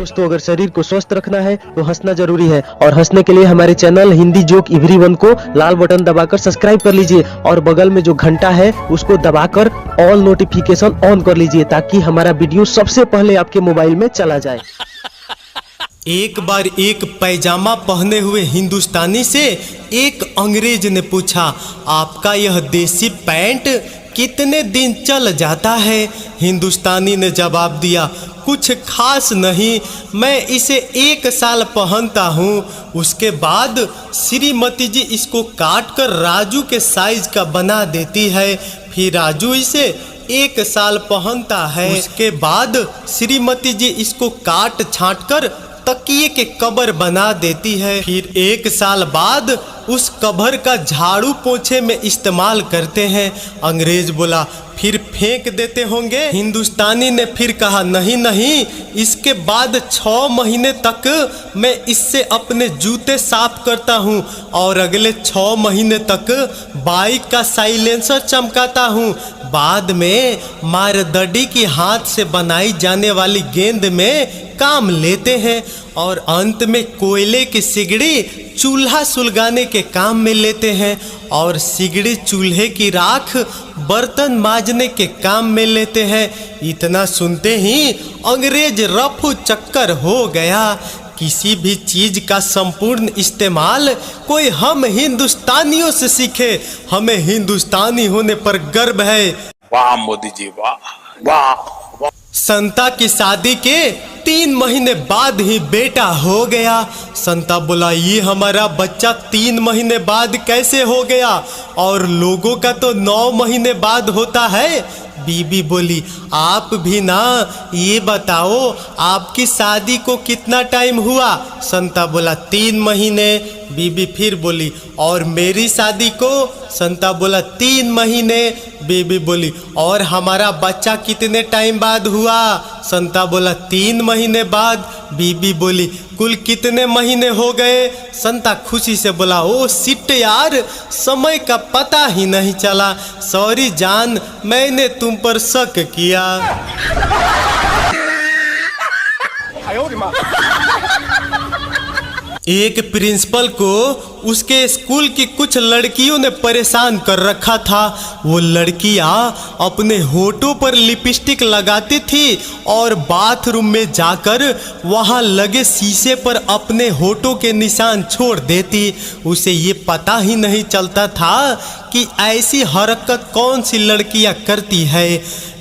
दोस्तों, अगर शरीर को स्वस्थ रखना है तो हंसना जरूरी है, और हंसने के लिए हमारे चैनल हिंदी जोक एवरीवन को लाल बटन दबाकर सब्सक्राइब कर लीजिए, और बगल में जो घंटा है उसको दबाकर ऑल नोटिफिकेशन ऑन कर लीजिए, ताकि हमारा वीडियो सबसे पहले आपके मोबाइल में चला जाए। एक बार एक पैजामा पहने हुए हिंदुस्तानी से एक अंग्रेज ने पूछा, आपका यह देसी पैंट कितने दिन चल जाता है? हिंदुस्तानी ने जवाब दिया, कुछ खास नहीं, मैं इसे 1 साल पहनता हूँ, उसके बाद श्रीमती जी इसको काट कर राजू के साइज का बना देती है, फिर राजू इसे 1 साल पहनता है। उसके बाद श्रीमती जी इसको काट छांट कर तकिए के कवर बना देती है, फिर 1 साल बाद उस कवर का झाड़ू पोछे में इस्तेमाल करते हैं। अंग्रेज बोला, फिर फेंक देते होंगे? हिंदुस्तानी ने फिर कहा, नहीं नहीं, इसके बाद 6 महीने तक मैं इससे अपने जूते साफ करता हूँ, और अगले 6 महीने तक बाइक का साइलेंसर चमकाता हूँ, बाद में मारदड़ी की हाथ से बनाई जाने वाली गेंद में काम लेते हैं, और अंत में कोयले की सिगड़ी चूल्हा सुलगाने के काम में लेते हैं, और सिगड़ी चूल्हे की राख बर्तन मांजने के काम में लेते हैं। इतना सुनते ही अंग्रेज रफू चक्कर हो गया। किसी भी चीज का संपूर्ण इस्तेमाल कोई हम हिंदुस्तानियों से सीखे, हमें हिंदुस्तानी होने पर गर्व है। वाह मोदी जी, वाह वाह। संता की शादी के 3 महीने बाद ही बेटा हो गया। संता बोला, ये हमारा बच्चा 3 महीने बाद कैसे हो गया, और लोगों का तो 9 महीने बाद होता है। बीबी बोली, आप भी ना, ये बताओ आपकी शादी को कितना टाइम हुआ? संता बोला, 3 महीने। बीबी फिर बोली, और मेरी शादी को? संता बोला, 3 महीने। बीबी बोली, और हमारा बच्चा कितने टाइम बाद हुआ? संता बोला, 3 महीने बाद। बीबी बोली, कुल कितने महीने हो गए? संता खुशी से बोला, ओ सिट यार, समय का पता ही नहीं चला, सॉरी जान, मैंने तुम पर शक किया। एक प्रिंसिपल को उसके स्कूल की कुछ लड़कियों ने परेशान कर रखा था। वो लड़कियां अपने होठों पर लिपस्टिक लगाती थी और बाथरूम में जाकर वहां लगे शीशे पर अपने होठों के निशान छोड़ देती। उसे ये पता ही नहीं चलता था कि ऐसी हरकत कौन सी लड़कियां करती है।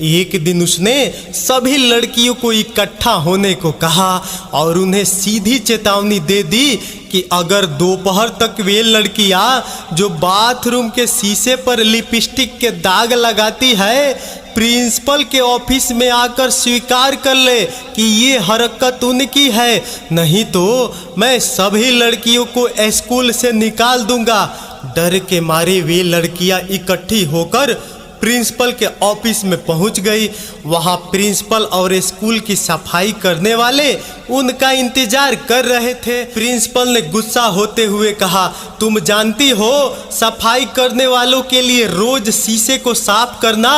एक दिन उसने सभी लड़कियों को इकट्ठा होने को कहा और उन्हें सीधी चेतावनी दे दी कि अगर दोपहर तक वे लड़कियां जो बाथरूम के शीशे पर लिपस्टिक के दाग लगाती है प्रिंसिपल के ऑफिस में आकर स्वीकार कर ले कि ये हरकत उनकी है, नहीं तो मैं सभी लड़कियों को स्कूल से निकाल दूंगा। डर के मारे वे लड़कियां इकट्ठी होकर प्रिंसिपल के ऑफिस में पहुंच गई। वहां प्रिंसिपल और स्कूल की सफाई करने वाले उनका इंतजार कर रहे थे। प्रिंसिपल ने गुस्सा होते हुए कहा, तुम जानती हो सफाई करने वालों के लिए रोज शीशे को साफ करना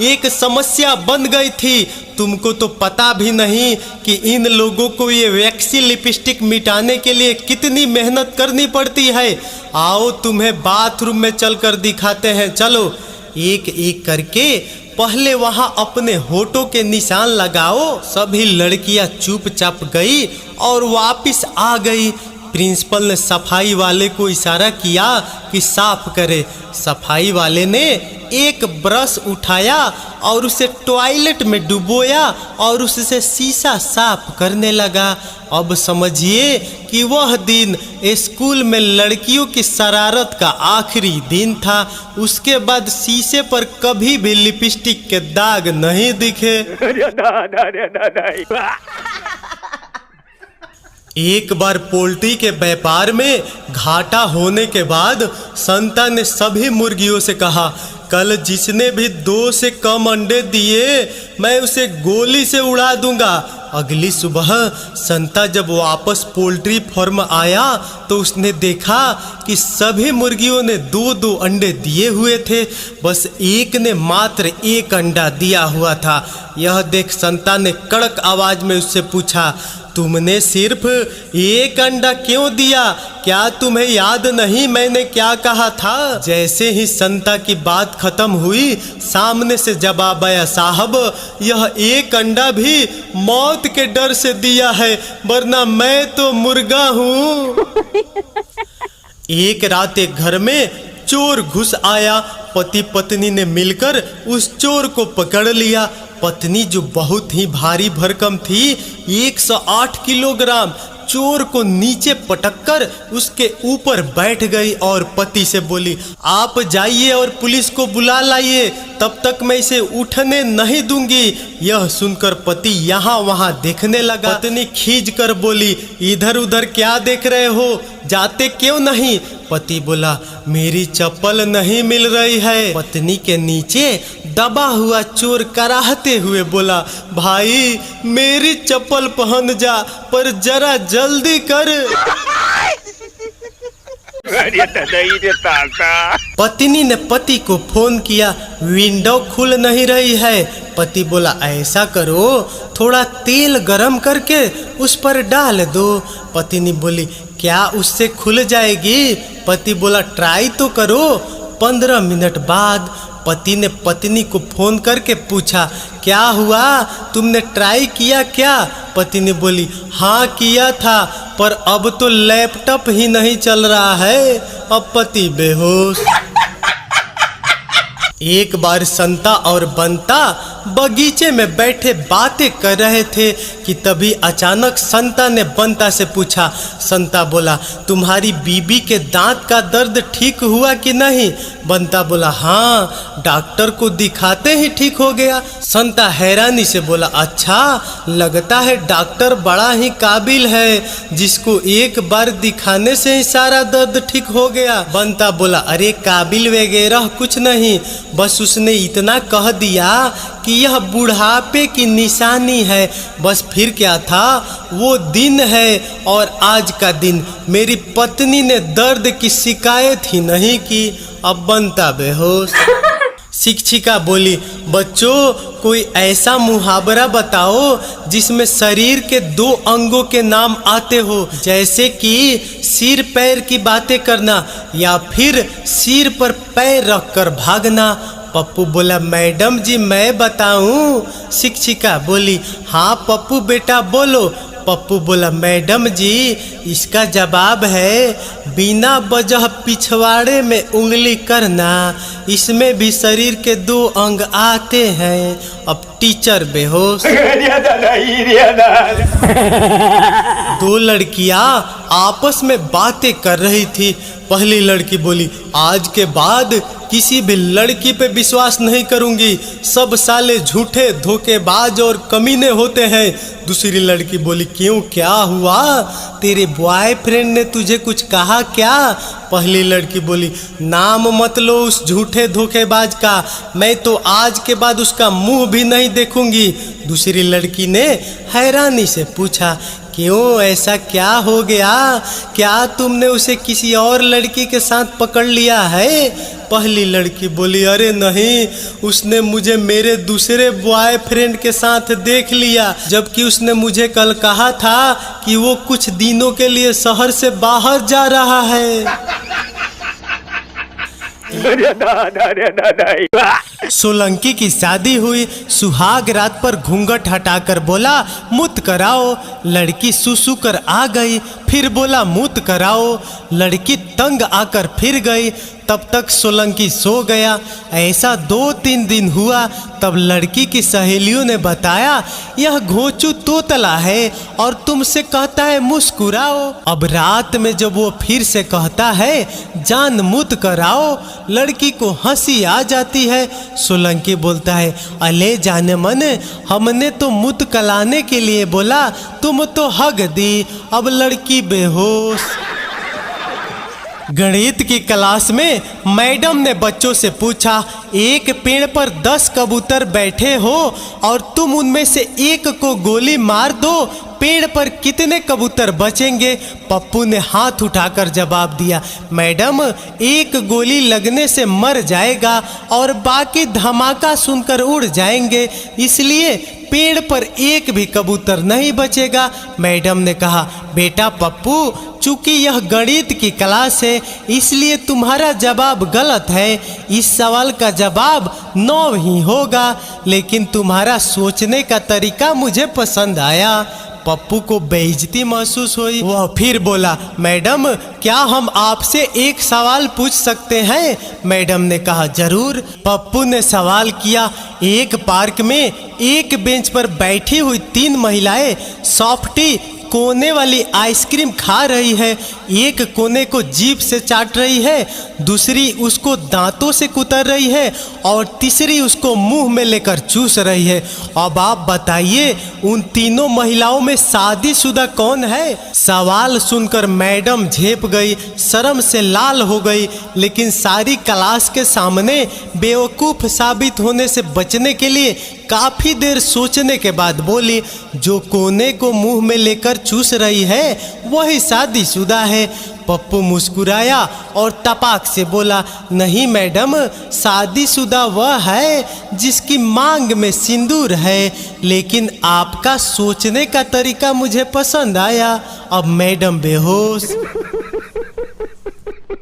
एक समस्या बन गई थी। तुमको तो पता भी नहीं कि इन लोगों को ये वैक्सी लिपस्टिक मिटाने के लिए कितनी मेहनत करनी पड़ती है। आओ तुम्हें बाथरूम में चलकर दिखाते हैं, चलो। एक एक करके पहले वहां अपने होठों के निशान लगाओ। सभी लड़कियां चुपचाप गई और वापस आ गई। प्रिंसिपल ने सफाई वाले को इशारा किया कि साफ करे। सफाई वाले ने एक ब्रश उठाया और उसे टॉयलेट में डुबोया और उससे शीशा साफ करने लगा। अब समझिए कि वह दिन स्कूल में लड़कियों की शरारत का आखिरी दिन था। उसके बाद शीशे पर कभी भी लिपस्टिक के दाग नहीं दिखे। एक बार पोल्ट्री के व्यापार में घाटा होने के बाद संता ने सभी मुर्गियों से कहा, कल जिसने भी 2 से कम अंडे दिए मैं उसे गोली से उड़ा दूंगा। अगली सुबह संता जब वापस पोल्ट्री फार्म आया तो उसने देखा कि सभी मुर्गियों ने 2-2 अंडे दिए हुए थे, बस एक ने मात्र 1 अंडा दिया हुआ था। यह देख संता ने कड़क आवाज में उससे पूछा, तुमने सिर्फ एक अंडा क्यों दिया? क्या तुम्हें याद नहीं मैंने क्या कहा था? जैसे ही संता की बात खत्म हुई, सामने से जवाब आया, साहब यह एक अंडा भी मौत के डर से दिया है, वरना मैं तो मुर्गा हूँ। एक रात एक घर में चोर घुस आया। पति पत्नी ने मिलकर उस चोर को पकड़ लिया। पत्नी जो बहुत ही भारी भरकम थी, 108 किलोग्राम, चोर को नीचे पटककर उसके ऊपर बैठ गई और पति से बोली, आप जाइए और पुलिस को बुला लाइए, तब तक मैं इसे उठने नहीं दूंगी। यह सुनकर पति यहाँ वहाँ देखने लगा। पत्नी खींच कर बोली, इधर उधर क्या देख रहे हो, जाते क्यों नहीं? पति बोला, मेरी चप्पल नहीं मिल रही है। पत्नी के नीचे दबा हुआ चोर कराहते हुए बोला, भाई मेरी चप्पल पहन जा, पर जरा जल्दी कर। पत्नी ने पति को फोन किया, विंडो खुल नहीं रही है। पति बोला, ऐसा करो, थोड़ा तेल गरम करके उस पर डाल दो। पत्नी बोली, क्या उससे खुल जाएगी? पति बोला, ट्राई तो करो। 15 मिनट बाद पति ने पत्नी को फोन करके पूछा, क्या हुआ, तुमने ट्राई किया क्या? पत्नी बोली, हाँ किया था, पर अब तो लैपटॉप ही नहीं चल रहा है। अब पति बेहोश। एक बार संता और बंता बगीचे में बैठे बातें कर रहे थे कि तभी अचानक संता ने बंता से पूछा। संता बोला, तुम्हारी बीबी के दांत का दर्द ठीक हुआ कि नहीं? बंता बोला, हाँ, डॉक्टर को दिखाते ही ठीक हो गया। संता हैरानी से बोला, अच्छा, लगता है डॉक्टर बड़ा ही काबिल है, जिसको एक बार दिखाने से ही सारा दर्द ठीक हो गया। बंता बोला, अरे काबिल वगैरह कुछ नहीं, बस उसने इतना कह दिया कि यह बुढ़ापे की निशानी है, बस। फिर क्या था, वो दिन है और आज का दिन मेरी पत्नी ने दर्द की शिकायत ही नहीं की। अब बंता बेहोश। शिक्षिका बोली, बच्चों कोई ऐसा मुहावरा बताओ जिसमें शरीर के 2 अंगों के नाम आते हो, जैसे कि सिर पैर की बातें करना या फिर सिर पर पैर रखकर भागना। पप्पू बोला, मैडम जी मैं बताऊं? शिक्षिका बोली, हाँ पप्पू बेटा बोलो। पप्पू बोला, मैडम जी इसका जवाब है बिना वजह पिछवाड़े में उंगली करना, इसमें भी शरीर के 2 अंग आते हैं। अब टीचर बेहोश। 2 लड़कियां आपस में बातें कर रही थी। पहली लड़की बोली, आज के बाद किसी भी लड़की पे विश्वास नहीं करूंगी, सब साले झूठे धोखेबाज और कमीने होते हैं। दूसरी लड़की बोली, क्यों, क्या हुआ, तेरे बॉयफ्रेंड ने तुझे कुछ कहा क्या? पहली लड़की बोली, नाम मत लो उस झूठे धोखेबाज का, मैं तो आज के बाद उसका मुंह भी नहीं देखूंगी। दूसरी लड़की ने हैरानी से पूछा, क्यों, ऐसा क्या हो गया, क्या तुमने उसे किसी और लड़की के साथ पकड़ लिया है? पहली लड़की बोली, अरे नहीं, उसने मुझे मेरे दूसरे बॉयफ्रेंड के साथ देख लिया, जबकि उसने मुझे कल कहा था कि वो कुछ दिनों के लिए शहर से बाहर जा रहा है। सोलंकी की शादी हुई। सुहाग रात पर घूंघट हटाकर बोला, मुत कराओ। लड़की सुसु कर आ गई, फिर बोला मुत कराओ। लड़की तंग आकर फिर गई, तब तक सोलंकी सो गया। ऐसा 2-3 दिन हुआ, तब लड़की की सहेलियों ने बताया, यह घोंचू तोतला है और तुमसे कहता है मुस्कुराओ। अब रात में जब वो फिर से कहता है जान मुत कराओ, लड़की को हंसी आ जाती है। सोलंकी बोलता है, अले जाने मन, हमने तो मुत कलाने के लिए बोला, तुम तो हग दी। अब लड़की बेहोश। गणित की क्लास में मैडम ने बच्चों से पूछा, एक पेड़ पर 10 कबूतर बैठे हो और तुम उनमें से एक को गोली मार दो, पेड़ पर कितने कबूतर बचेंगे? पप्पू ने हाथ उठाकर जवाब दिया, मैडम एक गोली लगने से मर जाएगा और बाकी धमाका सुनकर उड़ जाएंगे, इसलिए पेड़ पर एक भी कबूतर नहीं बचेगा। मैडम ने कहा, बेटा पप्पू, चूंकि यह गणित की क्लास है इसलिए तुम्हारा जवाब गलत है। इस सवाल का जवाब 9 ही होगा, लेकिन तुम्हारा सोचने का तरीका मुझे पसंद आया। पप्पू को बेइज्जती महसूस हुई। वह फिर बोला, मैडम क्या हम आपसे एक सवाल पूछ सकते हैं? मैडम ने कहा, जरूर। पप्पू ने सवाल किया, एक पार्क में एक बेंच पर बैठी हुई 3 महिलाएं सॉफ्टी कोने वाली आइसक्रीम खा रही है। एक कोने को जीभ से चाट रही है, दूसरी उसको दांतों से कुतर रही है और तीसरी उसको मुंह में लेकर चूस रही है। अब आप बताइए उन तीनों महिलाओं में शादीशुदा कौन है? सवाल सुनकर मैडम झेप गई, शर्म से लाल हो गई, लेकिन सारी क्लास के सामने बेवकूफ साबित होने से बचने के लिए काफी देर सोचने के बाद बोली, जो कोने को मुंह में लेकर चूस रही है वही शादीशुदा है। पप्पू मुस्कुराया और तपाक से बोला, नहीं मैडम, शादीशुदा वह है जिसकी मांग में सिंदूर है। लेकिन आपका सोचने का तरीका मुझे पसंद आया। अब मैडम बेहोश।